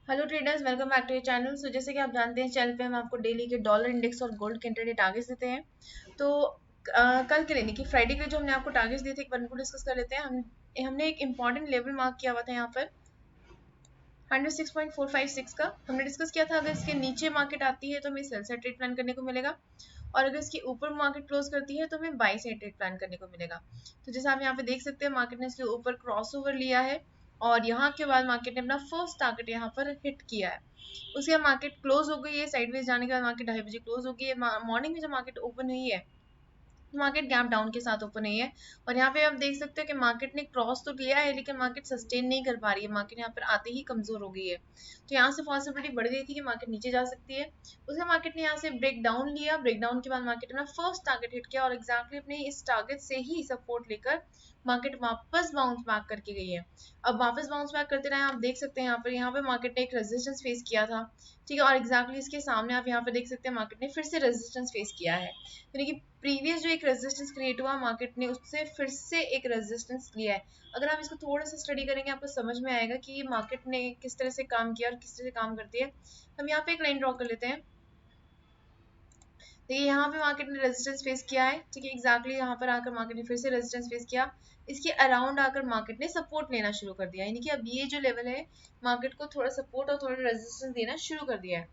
Hello traders, welcome back to your channel. So जैसे कि आप जानते हैं, चैनल पे हम आपको डेली के डॉलर इंडेक्स और गोल्ड के इंट्राडे टारगेट्स देते हैं। तो कल के लिए नहीं कि फ्राइडे के लिए जो हमने आपको टारगेट्स दिए थे, एक बार उनको डिस्कस कर लेते हैं। हमने एक इंपॉर्टेंट लेवल मार्क किया हुआ था यहाँ पर 106.456 का। हमने डिस्कस किया था, अगर इसके नीचे मार्केट आती है तो हमें सेल साइड ट्रेड प्लान करने को मिलेगा, और अगर इसके ऊपर मार्केट क्लोज करती है तो हमें बाई साइड ट्रेड प्लान करने को मिलेगा। तो जैसे आप यहाँ पे देख सकते हैं, मार्केट ने इसके ऊपर क्रॉस ओवर लिया है और यहाँ के बाद मार्केट ने अपना फर्स्ट टारगेट यहाँ पर हिट किया है। उसके बाद मार्केट क्लोज हो गई है, साइडवेज जाने के बाद मार्केट 2:30 बजे क्लोज हो गई है। मॉर्निंग में जब मार्केट ओपन हुई है, मार्केट गैप डाउन के साथ ओपन हुई है, और यहाँ पे आप देख सकते हो कि मार्केट ने क्रॉस तो लिया है लेकिन मार्केट सस्टेन नहीं कर पा रही है। मार्केट यहाँ पर आते ही कमजोर हो गई है, तो यहाँ से पॉसिबिलिटी बढ़ गई थी कि मार्केट नीचे जा सकती है। उसके मार्केट ने यहाँ से ब्रेक डाउन लिया, ब्रेक डाउन के बाद मार्केट ने फर्स्ट टारगेट हिट किया और एक्जैक्टली अपने इस टारगेट से ही सपोर्ट लेकर मार्केट वापस बाउंस बैक करके गई है। अब वापस बाउंस बैक करते रहे, आप देख सकते हैं यहाँ पे मार्केट ने एक रेजिस्टेंस फेस किया था, ठीक है, और एक्जैक्टली इसके सामने आप यहाँ पे देख सकते हैं मार्केट ने फिर से रेजिस्टेंस फेस किया है। यानी कि प्रीवियस जो एक रेजिस्टेंस क्रिएट हुआ, मार्केट ने उससे फिर से एक रेजिस्टेंस लिया है। अगर आप इसको थोड़ा सा स्टडी करेंगे, आपको समझ में आएगा कि मार्केट ने किस तरह से काम किया और किस तरह से काम करती है। हम यहाँ पे एक लाइन ड्रॉ कर लेते हैं। देखिए यहाँ पे मार्केट ने रेजिस्टेंस फेस किया है, ठीक है, एग्जैक्टली यहाँ पर आकर मार्केट ने फिर से रेजिस्टेंस फेस किया। इसके अराउंड आकर मार्केट ने सपोर्ट लेना शुरू कर दिया, यानी कि अब ये जो लेवल है, मार्केट को थोड़ा सपोर्ट और थोड़ा रेजिस्टेंस देना शुरू कर दिया है।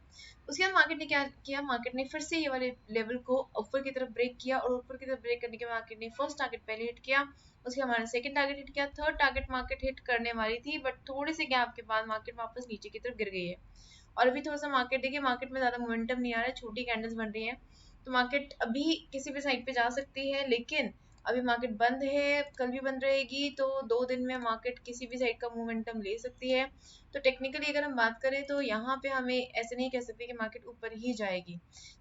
उसके बाद मार्केट ने क्या किया, मार्केट ने फिर से ये वाले लेवल को ऊपर की तरफ ब्रेक किया, और ऊपर की तरफ ब्रेक करने के बाद मार्केट ने फर्स्ट टारगेट पहले हिट किया, उसके हमारा सेकंड टारगेट हिट किया, थर्ड टारगेट मार्केट हिट करने वाली थी, बट थोड़े से गैप के बाद मार्केट वापस नीचे की तरफ गिर गई है। और अभी थोड़ा सा मार्केट देखिए, मार्केट में ज्यादा मोमेंटम नहीं आ रहा है, छोटी कैंडल्स बन रही है। तो मार्केट अभी किसी भी साइड पे जा सकती है, लेकिन अभी मार्केट बंद है, कल भी बंद रहेगी, तो 2 दिन में मार्केट किसी भी साइड का मोमेंटम ले सकती है। तो टेक्निकली अगर हम बात करें तो यहाँ पे हमें ऐसे नहीं कह सकते कि मार्केट ऊपर ही जाएगी,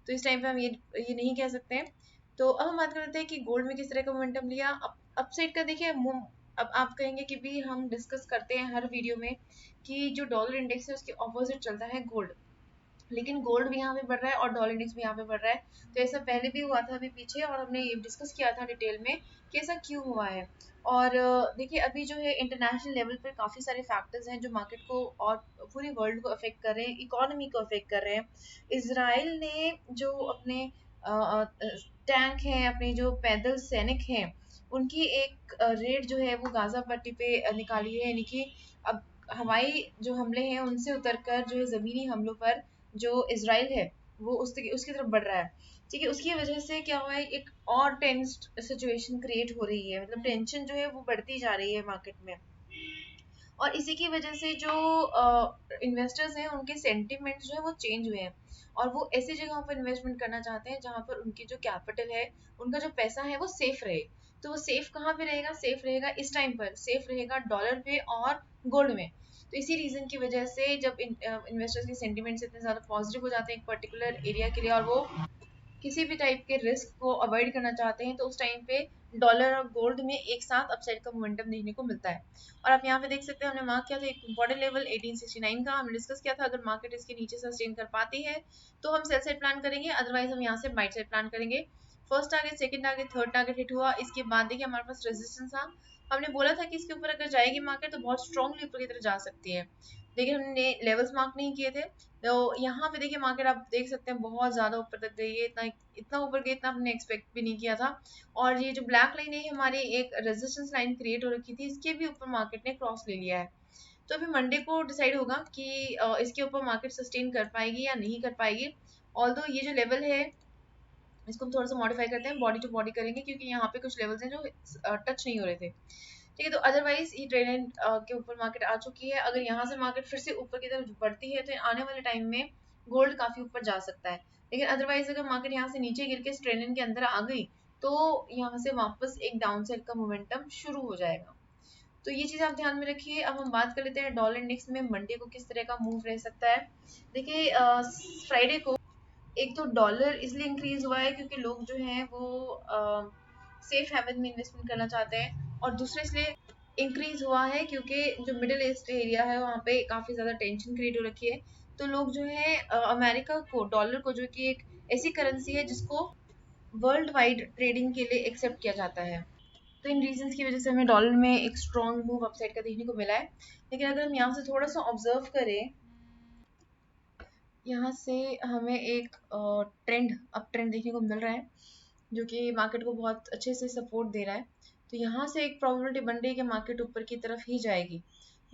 तो इस टाइम पे हम ये नहीं कह सकते हैं। तो अब हम बात करते हैं कि गोल्ड में किस तरह का मोमेंटम लिया। अप साइड का देखिए, अब आप कहेंगे कि भी हम डिस्कस करते हैं हर वीडियो में कि जो डॉलर इंडेक्स है उसके ऑपोजिट चलता है गोल्ड, लेकिन गोल्ड भी यहाँ पे बढ़ रहा है और डॉलर इंडेक्स भी यहाँ पे बढ़ रहा है। तो ऐसा पहले भी हुआ था अभी पीछे, और हमने ये डिस्कस किया था डिटेल में कि ऐसा क्यों हुआ है। और देखिए अभी जो है इंटरनेशनल लेवल पर काफ़ी सारे फैक्टर्स हैं जो मार्केट को और पूरी वर्ल्ड को अफेक्ट कर रहे हैं, इकोनॉमी को अफेक्ट कर रहे हैं। इसराइल ने जो अपने टैंक हैं, अपने जो पैदल सैनिक हैं, उनकी एक रेड जो है वो गाजा पट्टी पे निकाली है, यानी कि अब हवाई जो हमले हैं उनसे उतरकर जो है ज़मीनी हमलों पर जो इसराइल है वो उसकी तरफ बढ़ रहा है। ठीक है, उसकी वजह से क्या हुआ है, एक और टेंस्ड सिचुएशन क्रिएट हो रही है, मतलब टेंशन जो है वो बढ़ती जा रही है मार्केट में। और इसी की वजह से जो इन्वेस्टर्स हैं उनके सेंटिमेंट्स जो है वो चेंज हुए हैं, और वो ऐसी जगहों पर इन्वेस्टमेंट करना चाहते हैं जहां पर उनकी जो कैपिटल है, उनका जो पैसा है वो सेफ रहे। तो वो सेफ कहाँ पे रहेगा, सेफ रहेगा इस टाइम पर, सेफ रहेगा डॉलर पे और गोल्ड में। तो इसी रीजन की वजह से जब इन्वेस्टर्स के सेंटिमेंट्स इतने ज्यादा पॉजिटिव हो जाते हैं एक पर्टिकुलर एरिया के लिए, और वो किसी भी टाइप के रिस्क को अवॉइड करना चाहते हैं, तो उस टाइम पे डॉलर और गोल्ड में एक साथ अपसाइड का मोमेंटम देखने को मिलता है। और आप यहाँ पे देख सकते हैं, हमने मार्क किया था एक इंपॉर्टेंट लेवल 1869 का, हमने डिस्कस किया था अगर मार्केट इसके नीचे सस्टेन कर पाती है तो हम सेल साइड प्लान करेंगे, अदरवाइज हम यहाँ से बाई साइड प्लान करेंगे। First target, second target, third target hit हुआ, इसके बाद देखिए हमारे पास रेजिस्टेंस था। हमने बोला था कि इसके ऊपर अगर जाएगी मार्केट तो बहुत स्ट्रांगली ऊपर की तरफ जा सकती है, लेकिन हमने लेवल्स मार्क नहीं किए थे। तो यहाँ पे देखिए मार्केट आप देख सकते हैं बहुत ज़्यादा ऊपर तक गई है, इतना इतना ऊपर गई, इतना हमने एक्सपेक्ट भी नहीं किया था। और ये जो ब्लैक लाइन है हमारी एक रेजिस्टेंस लाइन क्रिएट हो रखी थी, इसके भी ऊपर मार्केट ने क्रॉस ले लिया है। तो अभी मंडे को डिसाइड होगा कि इसके ऊपर मार्केट सस्टेन कर पाएगी या नहीं कर पाएगी। ऑल्दो ये जो लेवल है इसको हम थोड़ा सा मॉडिफाई करते हैं, बॉडी टू बॉडी करेंगे, क्योंकि यहाँ पे कुछ लेवल्स हैं जो टच नहीं हो रहे थे। ठीक है, तो अदरवाइज ये ट्रेंड के ऊपर मार्केट आ चुकी है। अगर यहाँ से मार्केट फिर से ऊपर की तरफ बढ़ती है तो आने वाले टाइम में गोल्ड काफी ऊपर जा सकता है, लेकिन अदरवाइज अगर मार्केट यहाँ से नीचे गिर के इस ट्रेंड के अंदर आ गई तो यहाँ से वापस एक डाउन साइड का मोमेंटम शुरू हो जाएगा। तो ये चीज आप ध्यान में रखिए। अब हम बात कर लेते हैं डॉलर इंडेक्स में मंडे को किस तरह का मूव रह सकता है। देखिए फ्राइडे को एक तो डॉलर इसलिए इंक्रीज हुआ है क्योंकि लोग जो हैं वो सेफ हेवन में इन्वेस्टमेंट करना चाहते हैं, और दूसरा इसलिए इंक्रीज हुआ है क्योंकि जो मिडिल ईस्ट एरिया है वहाँ पे काफ़ी ज़्यादा टेंशन क्रिएट हो रखी है। तो लोग जो है अमेरिका को, डॉलर को, जो कि एक ऐसी करेंसी है जिसको वर्ल्ड वाइड ट्रेडिंग के लिए एक्सेप्ट किया जाता है, तो इन रीजंस की वजह से हमें डॉलर में एक स्ट्रॉन्ग मूव अपसाइड का देखने को मिला है। लेकिन अगर हम यहाँ से थोड़ा सा ऑब्जर्व करें यहाँ से हमें एक अप ट्रेंड देखने को मिल रहा है जो कि मार्केट को बहुत अच्छे से सपोर्ट दे रहा है। तो यहाँ से एक प्रोबेबिलिटी बन रही है कि मार्केट ऊपर की तरफ ही जाएगी,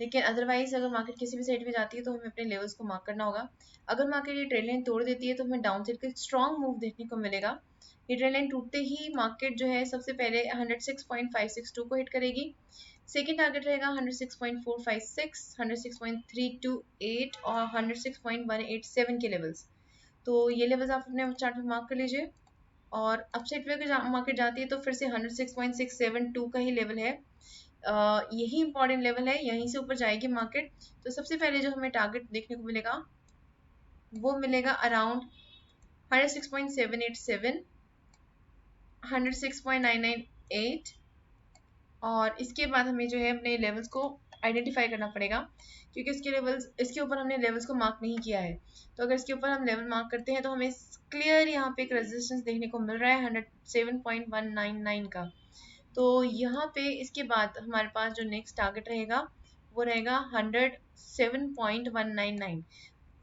लेकिन अदरवाइज अगर मार्केट किसी भी साइड पे जाती है तो हमें अपने लेवल्स को मार्क करना होगा। अगर मार्केट ये ट्रेंड लाइन तोड़ देती है तो हमें डाउन साइड का स्ट्रॉन्ग मूव देखने को मिलेगा। ये ट्रेंड लाइन टूटते ही मार्केट जो है सबसे पहले 106.562 को हिट करेगी। सेकेंड टारगेट रहेगा 106.456, 106.328 और 106.187 के लेवल्स। तो ये लेवल्स आप अपने चार्ट में मार्क कर लीजिए। और अपसाइड पे अगर मार्केट जाती है तो फिर से 106.672 का ही लेवल है। यही इंपॉर्टेंट लेवल है, यहीं से ऊपर जाएगी मार्केट। तो सबसे पहले जो हमें टारगेट देखने को मिलेगा वो मिलेगा अराउंड 106.787, 106.998 और इसके बाद हमें जो है अपने लेवल्स को आइडेंटिफाई करना पड़ेगा, क्योंकि इसके ऊपर हमने लेवल्स को मार्क नहीं किया है। तो अगर इसके ऊपर हम लेवल मार्क करते हैं तो हमें क्लियर यहाँ पे एक रेजिस्टेंस देखने को मिल रहा है 107.199 का। तो यहाँ पे इसके बाद हमारे पास जो नेक्स्ट टारगेट रहेगा वो रहेगा 107.199।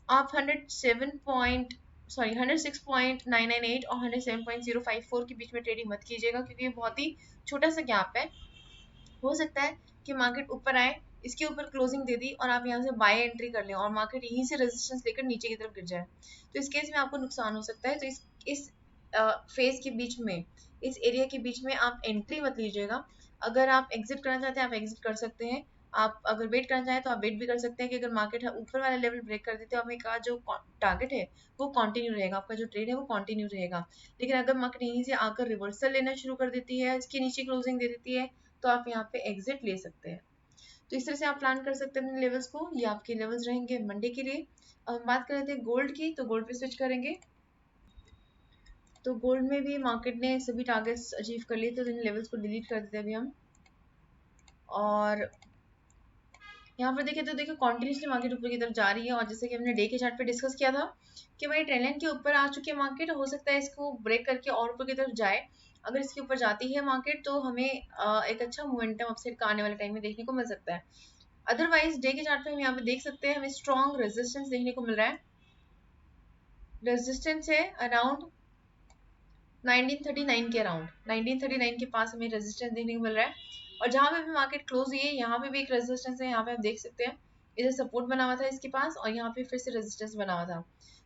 आप 106.998 और 107.054 के बीच में ट्रेडिंग मत कीजिएगा, क्योंकि ये बहुत ही छोटा सा गैप है। हो सकता है कि मार्केट ऊपर आए, इसके ऊपर क्लोजिंग दे दी और आप यहाँ से बाय एंट्री कर लें और मार्केट यहीं से रेजिस्टेंस लेकर नीचे की तरफ गिर जाए, तो इस केस में आपको नुकसान हो सकता है। तो इस फेज के बीच में, इस एरिया के बीच में आप एंट्री मत लीजिएगा। अगर आप एग्जिट करना चाहते हैं आप एग्जिट कर सकते हैं। आप अगर वेट करना चाहें तो आप वेट भी कर सकते हैं कि अगर मार्केट ऊपर वाला लेवल ब्रेक कर देते हैं आपका जो टारगेट है वो कंटिन्यू रहेगा, आपका जो ट्रेड है वो कंटिन्यू रहेगा। लेकिन अगर मार्केट यहीं से आकर रिवर्सल लेना शुरू कर देती है, इसके नीचे क्लोजिंग दे देती है, तो आप यहाँ पे एग्जिट ले सकते हैं। तो इस तरह से आप प्लान कर सकते हैं अपने लेवल्स को। ये आपके लेवल्स रहेंगे मंडे के लिए। अब हम बात कर रहे थे गोल्ड की, तो गोल्ड पे स्विच करेंगे। तो गोल्ड में भी मार्केट ने सभी टारगेट्स अचीव कर लिए थे, तो इन लेवल्स को डिलीट कर देते हैं अभी हम। और यहाँ पर देखिए तो देखिए कॉन्टिन्यूसली मार्केट ऊपर की तरफ जा रही है, और जैसे कि हमने डे के चार्ट पे डिस्कस किया था कि भाई ट्रेंड लाइन के ऊपर आ चुकी है मार्केट, हो सकता है इसको ब्रेक करके और ऊपर की तरफ जाए। अगर इसके ऊपर जाती है मार्केट तो हमें एक अच्छा मोमेंटम अपसाइड का आने वाले टाइम में देखने को मिल सकता है। अदरवाइज डे के चार्ट पे हम यहाँ पे देख सकते हैं हमें स्ट्रॉन्ग रेजिस्टेंस देखने को मिल रहा है। रेजिस्टेंस है अराउंड 1939 के अराउंड, 1939 के पास हमें रेजिस्टेंस देखने को मिल रहा है। और जहाँ पे भी मार्केट क्लोज हुई है यहाँ पे भी एक रेजिस्टेंस है, यहाँ पे आप देख सकते हैं इधर सपोर्ट बना हुआ था इसके पास और यहाँ पे फिर से रेजिस्टेंस बना हुआ था।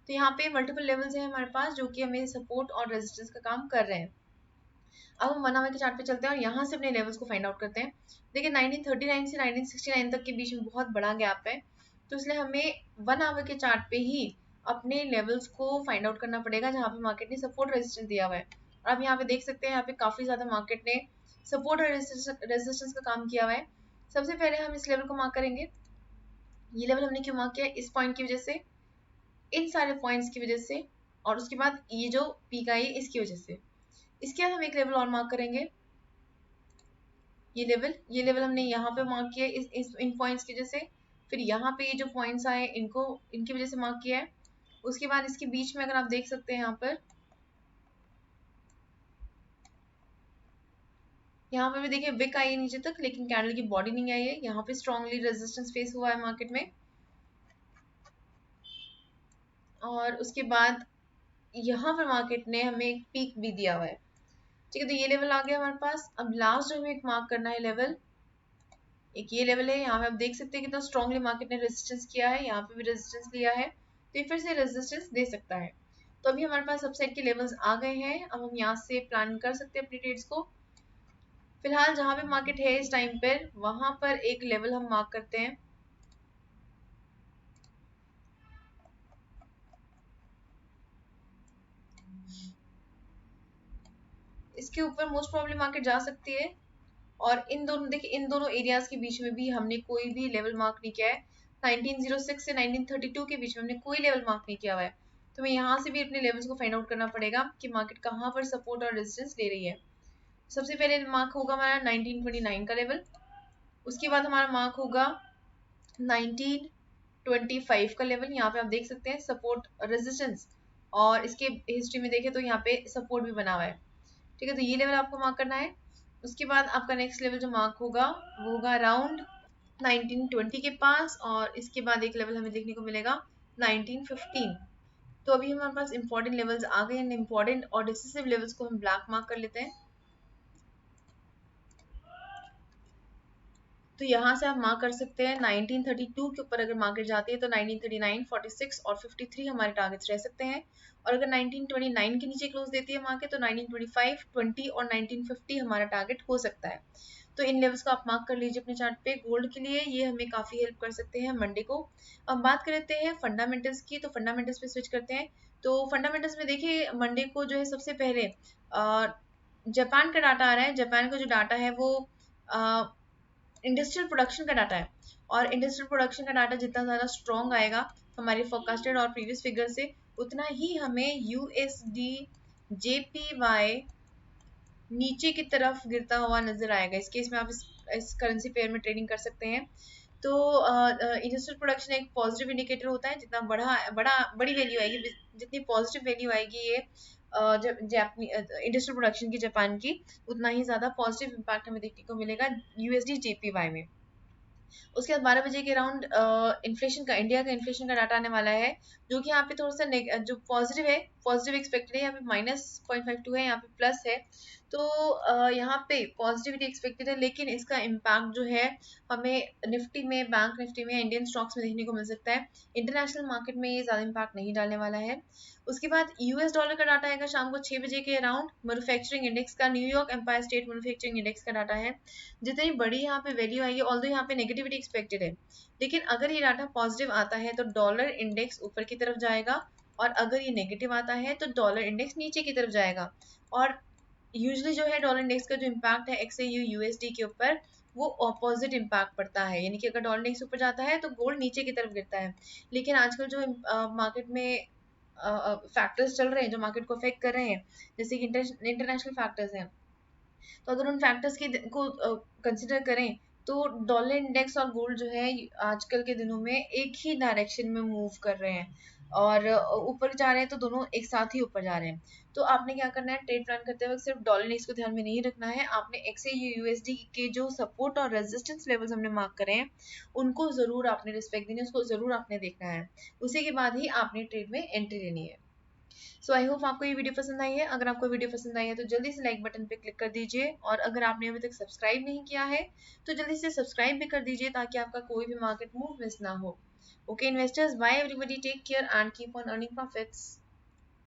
तो यहाँ पे मल्टीपल लेवल्स हैं हमारे पास जो कि हमें सपोर्ट और रेजिस्टेंस का काम कर रहे हैं। अब हम 1 आवर के चार्ट पे चलते हैं और यहाँ से अपने लेवल्स को फाइंड आउट करते हैं। देखिए 1939 से 1969 तक के बीच में बहुत बड़ा गैप है, तो इसलिए हमें 1 आवर के चार्ट पे ही अपने लेवल्स को फाइंड आउट करना पड़ेगा जहाँ पे मार्केट ने सपोर्ट रेजिस्टेंस दिया हुआ है। और आप यहाँ पे देख सकते हैं यहाँ पे काफी ज्यादा मार्केट ने सपोर्ट और रेजिस्टेंस का काम किया हुआ है। सबसे पहले हम इस लेवल को मार्क करेंगे। ये लेवल हमने क्यों मार्क किया? इस पॉइंट की वजह से, इन सारे पॉइंट्स की वजह से, और उसके बाद ये जो पीक आई है इसकी वजह से। इसके बाद हम एक लेवल और मार्क करेंगे, ये लेवल हमने यहाँ पे मार्क किया इन पॉइंट्स की वजह से। फिर यहाँ पे ये जो पॉइंट्स आए इनकी वजह से मार्क किया है। उसके बाद इसके बीच में अगर आप देख सकते हैं यहाँ पे भी देखिए विक आई है नीचे तक, लेकिन कैंडल की बॉडी नहीं आई है। यहाँ पे स्ट्रांगली रेजिस्टेंस फेस हुआ है मार्केट में। और उसके बाद यहाँ पर मार्केट ने हमें एक पीक भी दिया हुआ है। ठीक है, तो ये लेवल आ गया हमारे पास। अब लास्ट जो हमें एक मार्क करना है लेवल, एक ये लेवल है। यहाँ पे आप देख सकते हैं कितना स्ट्रांगली मार्केट ने रेजिस्टेंस किया है, यहाँ पे भी रेजिस्टेंस लिया है, तो ये फिर से रेजिस्टेंस दे सकता है। तो अभी हमारे पास सबसेट के लेवल्स आ गए हैं। अब हम यहाँ से प्लान कर सकते हैं अपनी ट्रेड्स को। फिलहाल जहाँ पे मार्केट है इस टाइम पर, वहां पर एक लेवल हम मार्क करते हैं। इसके ऊपर मोस्ट प्रॉब्लम मार्केट जा सकती है। और इन दोनों देखिए इन दोनों एरियाज के बीच में भी हमने कोई भी लेवल मार्क नहीं किया है। 1906 से 1932 के बीच में हमने कोई लेवल मार्क नहीं किया हुआ है। तो हमें यहाँ से भी अपने लेवल्स को फाइंड आउट करना पड़ेगा कि मार्केट कहाँ पर सपोर्ट और रेजिस्टेंस ले रही है। सबसे पहले मार्क होगा हमारा 1929 का लेवल। उसके बाद हमारा मार्क होगा 1925 का लेवल। यहाँ पे आप देख सकते हैं सपोर्ट रेजिस्टेंस, और इसके हिस्ट्री में देखें तो यहाँ पे सपोर्ट भी बना हुआ है। ठीक है, तो ये लेवल आपको मार्क करना है। उसके बाद आपका नेक्स्ट लेवल जो मार्क होगा वो होगा अराउंड 1920 के पास, और इसके बाद एक लेवल हमें देखने को मिलेगा 1915। तो अभी हमारे पास इंपॉर्टेंट लेवल्स आ गए हैं, इंपॉर्टेंट और डिसिसिव लेवल्स को हम ब्लैक मार्क कर लेते हैं। तो यहाँ से आप मार्क कर सकते हैं 1932 के ऊपर अगर मार्केट जाती है तो 1939, 46 और 53 हमारे टारगेट्स रह सकते हैं। और अगर 1929 के नीचे क्लोज देती है मार्केट तो 1925, 20 और 1950 हमारा टारगेट हो सकता है। तो इन लेवल्स को आप मार्क कर लीजिए अपने चार्ट पे। गोल्ड के लिए ये हमें काफी हेल्प कर सकते हैं मंडे को। अब बात करते हैं फंडामेंटल्स की, तो फंडामेंटल्स पे स्विच करते हैं। तो फंडामेंटल्स में देखिए मंडे को जो है सबसे पहले जापान का डाटा आ रहा है। जापान का जो डाटा है वो इंडस्ट्रियल प्रोडक्शन का डाटा है, और इंडस्ट्रियल प्रोडक्शन का डाटा जितना ज़्यादा स्ट्रॉन्ग आएगा हमारे फोरकास्टेड और प्रीवियस फिगर से, उतना ही हमें यूएसडी जेपीवाई नीचे की तरफ गिरता हुआ नजर आएगा। इस केस में आप इस करेंसी पेयर में ट्रेडिंग कर सकते हैं। तो इंडस्ट्रियल प्रोडक्शन एक पॉजिटिव इंडिकेटर होता है। जितना बड़ी वैल्यू आएगी, जितनी पॉजिटिव वैल्यू आएगी ये इंडस्ट्रियल प्रोडक्शन की जापान की, उतना ही ज्यादा पॉजिटिव इम्पैक्ट हमें देखने को मिलेगा यूएसडी जेपीवाई में। उसके बाद 12 बजे के अराउंड इन्फ्लेशन का, इंडिया का इन्फ्लेशन का डाटा आने वाला है, जो कि यहाँ पे थोड़ा सा जो पॉजिटिव है, पॉजिटिव एक्सपेक्टेड है। यहाँ पे -0.52 है, यहाँ पे प्लस है। तो यहाँ पे पॉजिटिविटी एक्सपेक्टेड है, लेकिन इसका इम्पैक्ट जो है हमें निफ्टी में, बैंक निफ्टी में, इंडियन स्टॉक्स में देखने को मिल सकता है। इंटरनेशनल मार्केट में ये ज्यादा इम्पैक्ट नहीं डालने वाला है। उसके बाद यूएस डॉलर का डाटा आएगा शाम को 6 बजे के अराउंड। मैन्युफैक्चरिंग इंडेक्स का, New York Empire State manufacturing index का डाटा है। जितनी बड़ी यहाँ पे वैल्यू आएगी, ऑल्दो यहाँ पे नेगेटिविटी एक्सपेक्टेड है, लेकिन अगर ये डाटा पॉजिटिव आता है तो डॉलर इंडेक्स ऊपर की तरफ जाएगा, और अगर ये नेगेटिव आता है तो डॉलर इंडेक्स नीचे की तरफ जाएगा। और यूजुअली जो है डॉलर इंडेक्स का जो इम्पैक्ट है एक्सएयू यूएसडी के ऊपर, वो ऑपोजिट इम्पैक्ट पड़ता है। यानी कि अगर डॉलर इंडेक्स ऊपर जाता है तो गोल्ड नीचे की तरफ गिरता है। लेकिन आजकल जो मार्केट में फैक्टर्स चल रहे हैं जो मार्केट को अफेक्ट कर रहे हैं, जैसे कि इंटरनेशनल फैक्टर्स हैं, तो अगर उन फैक्टर्स को कंसिडर करें तो डॉलर इंडेक्स और गोल्ड जो है आजकल के दिनों में एक ही डायरेक्शन में मूव कर रहे हैं, और ऊपर जा रहे हैं, तो दोनों एक साथ ही ऊपर जा रहे हैं। तो आपने क्या करना है, ट्रेड प्लान करते वक्त सिर्फ डॉलर इंडेक्स को ध्यान में नहीं रखना है, आपने एक्सएयू यूएसडी के जो सपोर्ट और रेजिस्टेंस लेवल्स हमने मार्क करे हैं उनको जरूर आपने रिस्पेक्ट देनी है, उसको जरूर आपने देखना है। उसी के बाद ही आपने ट्रेड में एंट्री लेनी है। सो आई होप आपको ये वीडियो पसंद आई है। अगर आपको वीडियो पसंद आई है तो जल्दी से लाइक बटन पे क्लिक कर दीजिए, और अगर आपने अभी तक सब्सक्राइब नहीं किया है तो जल्दी से सब्सक्राइब भी कर दीजिए, ताकि आपका कोई भी मार्केट मूव मिस ना हो। Okay investors, bye everybody, take care and keep on earning profits.